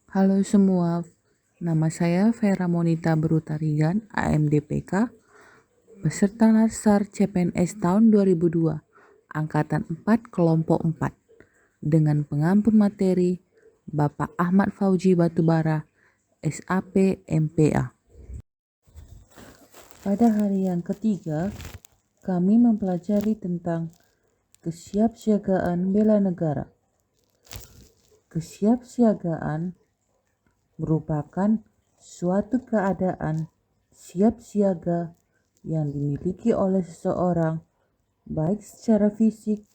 Halo semua, nama saya Vera Monita Berutarigan, AMDPK, peserta Latsar CPNS tahun 2002, Angkatan 4, Kelompok 4, dengan pengampun materi Bapak Ahmad Fauji Batubara, SAP MPA. Pada hari yang ketiga, kami mempelajari tentang kesiapsiagaan bela negara. Kesiapsiagaan merupakan suatu keadaan siap siaga yang dimiliki oleh seseorang baik secara fisik,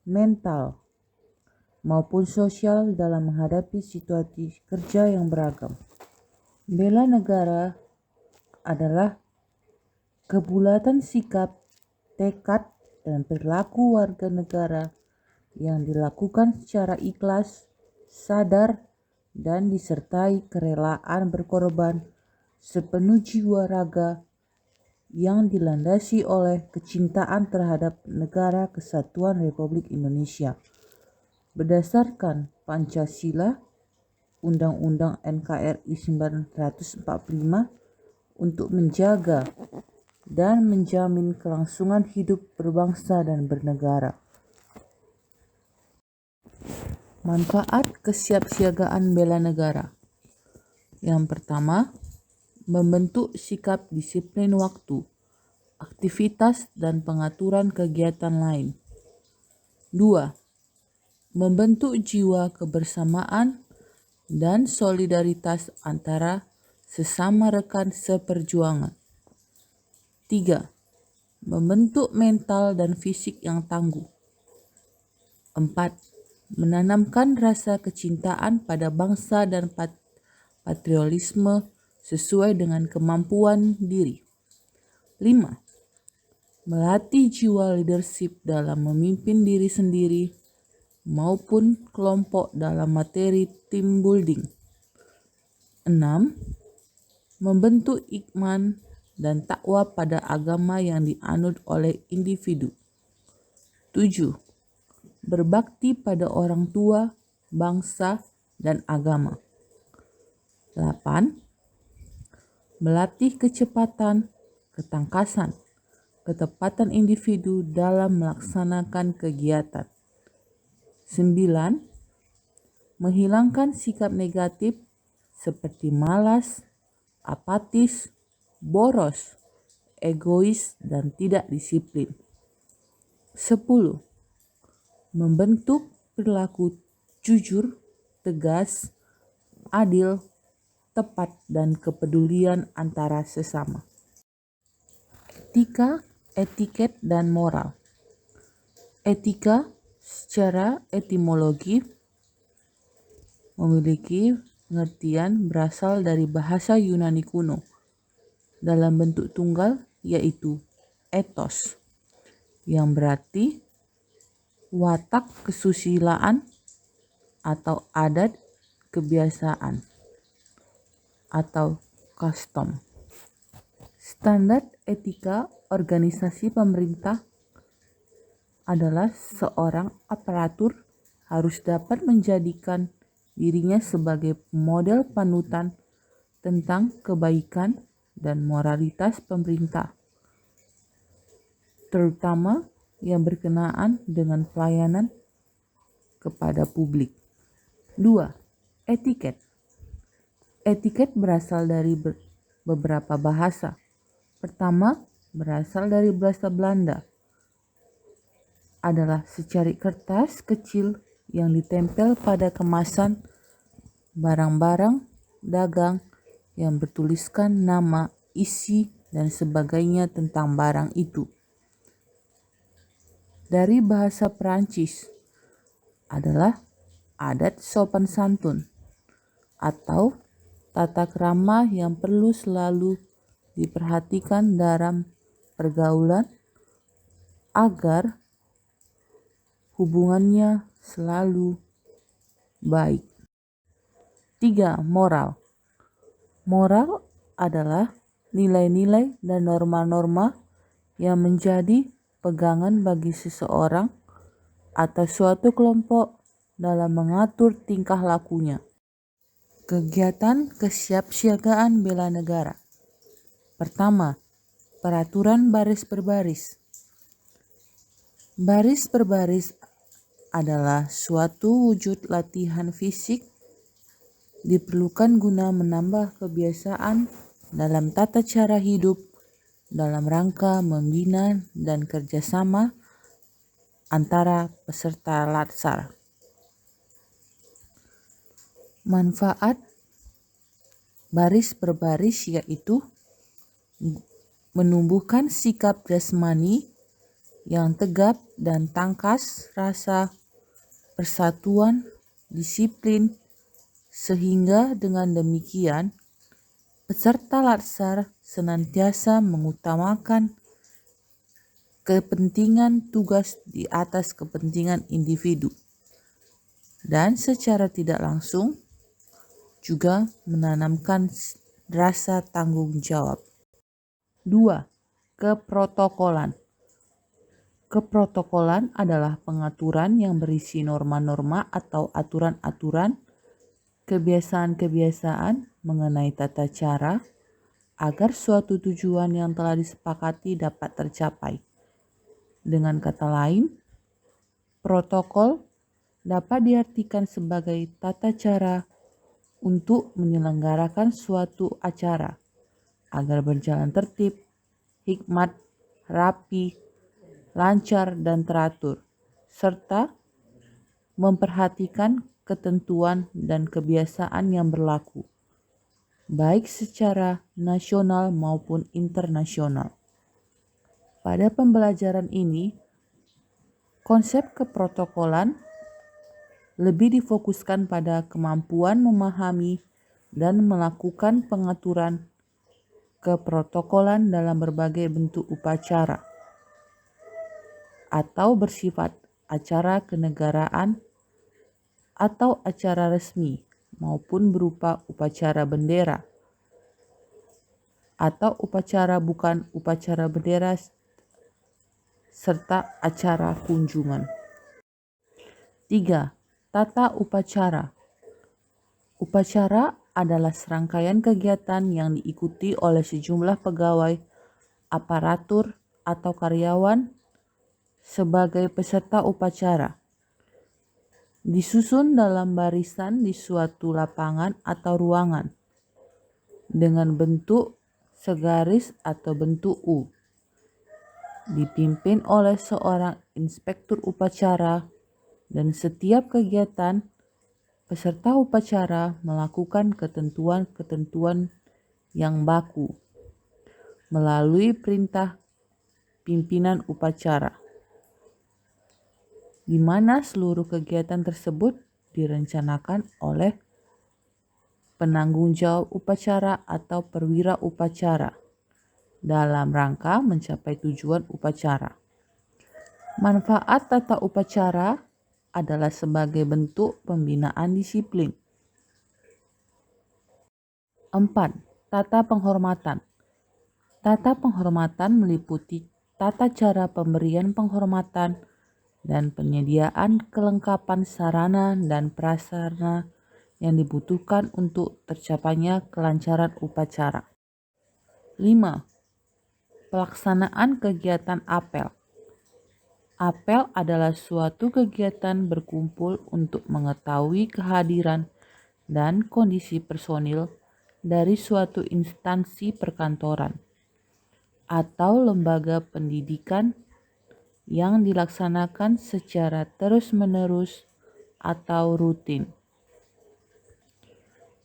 mental, maupun sosial dalam menghadapi situasi kerja yang beragam. Bela negara adalah kebulatan sikap, tekad, dan perilaku warga negara yang dilakukan secara ikhlas, sadar, dan disertai kerelaan berkorban sepenuh jiwa raga yang dilandasi oleh kecintaan terhadap Negara Kesatuan Republik Indonesia berdasarkan Pancasila, Undang-Undang NKRI 1945 untuk menjaga dan menjamin kelangsungan hidup berbangsa dan bernegara. Manfaat kesiapsiagaan bela negara. Yang pertama, membentuk sikap disiplin waktu, aktivitas, dan pengaturan kegiatan lain. 2. Membentuk jiwa kebersamaan dan solidaritas antara sesama rekan seperjuangan. 3. Membentuk mental dan fisik yang tangguh. 4. Menanamkan rasa kecintaan pada bangsa dan patriotisme sesuai dengan kemampuan diri. 5. Melatih jiwa leadership dalam memimpin diri sendiri maupun kelompok dalam materi team building. 6. Membentuk iman dan takwa pada agama yang dianut oleh individu. 7. Berbakti pada orang tua, bangsa, dan agama. 8. Melatih kecepatan, ketangkasan, ketepatan individu dalam melaksanakan kegiatan. 9. Menghilangkan sikap negatif seperti malas, apatis, boros, egois, dan tidak disiplin. 10. Membentuk perilaku jujur, tegas, adil, tepat, dan kepedulian antara sesama. Etika, etiket, dan moral. Etika secara etimologi memiliki pengertian berasal dari bahasa Yunani kuno dalam bentuk tunggal, yaitu ethos, yang berarti watak kesusilaan atau adat kebiasaan atau custom. Standar etika organisasi pemerintah adalah seorang aparatur harus dapat menjadikan dirinya sebagai model panutan tentang kebaikan dan moralitas pemerintah, terutama yang berkenaan dengan pelayanan kepada publik. 2. Etiket. Etiket berasal dari beberapa bahasa. Pertama, berasal dari bahasa Belanda. Adalah secari kertas kecil yang ditempel pada kemasan barang-barang dagang yang bertuliskan nama, isi, dan sebagainya tentang barang itu. Dari bahasa Perancis adalah adat sopan santun atau tata krama yang perlu selalu diperhatikan dalam pergaulan agar hubungannya selalu baik. 3. Moral. Moral adalah nilai-nilai dan norma-norma yang menjadi pegangan bagi seseorang atau suatu kelompok dalam mengatur tingkah lakunya. Kegiatan kesiapsiagaan bela negara. Pertama, peraturan baris berbaris. Baris berbaris adalah suatu wujud latihan fisik diperlukan guna menambah kebiasaan dalam tata cara hidup dalam rangka membina dan kerjasama antara peserta latsar. Manfaat baris berbaris yaitu menumbuhkan sikap jasmani yang tegap dan tangkas, rasa persatuan, disiplin, sehingga dengan demikian peserta latsar senantiasa mengutamakan kepentingan tugas di atas kepentingan individu dan secara tidak langsung juga menanamkan rasa tanggung jawab. 2. Keprotokolan. Keprotokolan adalah pengaturan yang berisi norma-norma atau aturan-aturan, kebiasaan-kebiasaan mengenai tata cara agar suatu tujuan yang telah disepakati dapat tercapai. Dengan kata lain, protokol dapat diartikan sebagai tata cara untuk menyelenggarakan suatu acara agar berjalan tertib, hikmat, rapi, lancar, dan teratur, serta memperhatikan ketentuan dan kebiasaan yang berlaku, baik secara nasional maupun internasional. Pada pembelajaran ini, konsep keprotokolan lebih difokuskan pada kemampuan memahami dan melakukan pengaturan keprotokolan dalam berbagai bentuk upacara atau bersifat acara kenegaraan atau acara resmi maupun berupa upacara bendera atau upacara bukan upacara bendera serta acara kunjungan. 3. Tata upacara. Upacara adalah serangkaian kegiatan yang diikuti oleh sejumlah pegawai, aparatur, atau karyawan sebagai peserta upacara. Disusun dalam barisan di suatu lapangan atau ruangan dengan bentuk segaris atau bentuk U. Dipimpin oleh seorang inspektur upacara, dan setiap kegiatan peserta upacara melakukan ketentuan-ketentuan yang baku melalui perintah pimpinan upacara, di mana seluruh kegiatan tersebut direncanakan oleh penanggung jawab upacara atau perwira upacara dalam rangka mencapai tujuan upacara. Manfaat tata upacara adalah sebagai bentuk pembinaan disiplin. 4. Tata penghormatan. Tata penghormatan meliputi tata cara pemberian penghormatan dan penyediaan kelengkapan sarana dan prasarana yang dibutuhkan untuk tercapainya kelancaran upacara. 5. Pelaksanaan kegiatan apel. Apel adalah suatu kegiatan berkumpul untuk mengetahui kehadiran dan kondisi personil dari suatu instansi perkantoran atau lembaga pendidikan yang dilaksanakan secara terus-menerus atau rutin.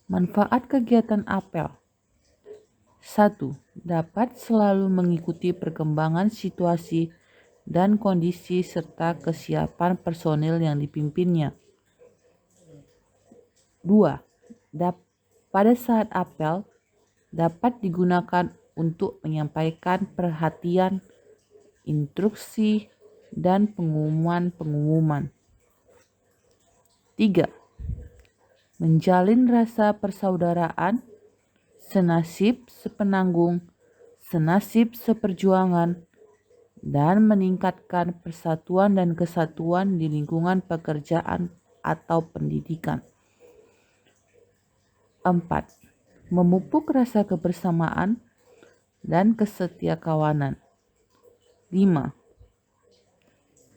Manfaat kegiatan apel. 1. Dapat selalu mengikuti perkembangan situasi dan kondisi serta kesiapan personil yang dipimpinnya. 2. Pada saat apel dapat digunakan untuk menyampaikan perhatian, instruksi, dan pengumuman-pengumuman. 3. Menjalin rasa persaudaraan, senasib sepenanggung, senasib seperjuangan, dan meningkatkan persatuan dan kesatuan di lingkungan pekerjaan atau pendidikan. 4. Memupuk rasa kebersamaan dan kesetiakawanan. 5.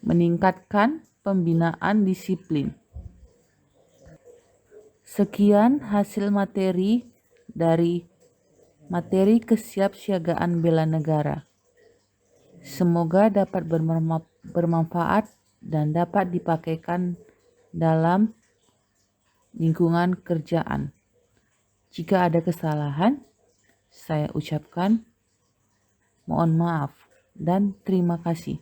Meningkatkan pembinaan disiplin. Sekian hasil materi dari materi kesiapsiagaan bela negara. Semoga dapat bermanfaat dan dapat dipakaikan dalam lingkungan kerjaan. Jika ada kesalahan, saya ucapkan mohon maaf dan terima kasih.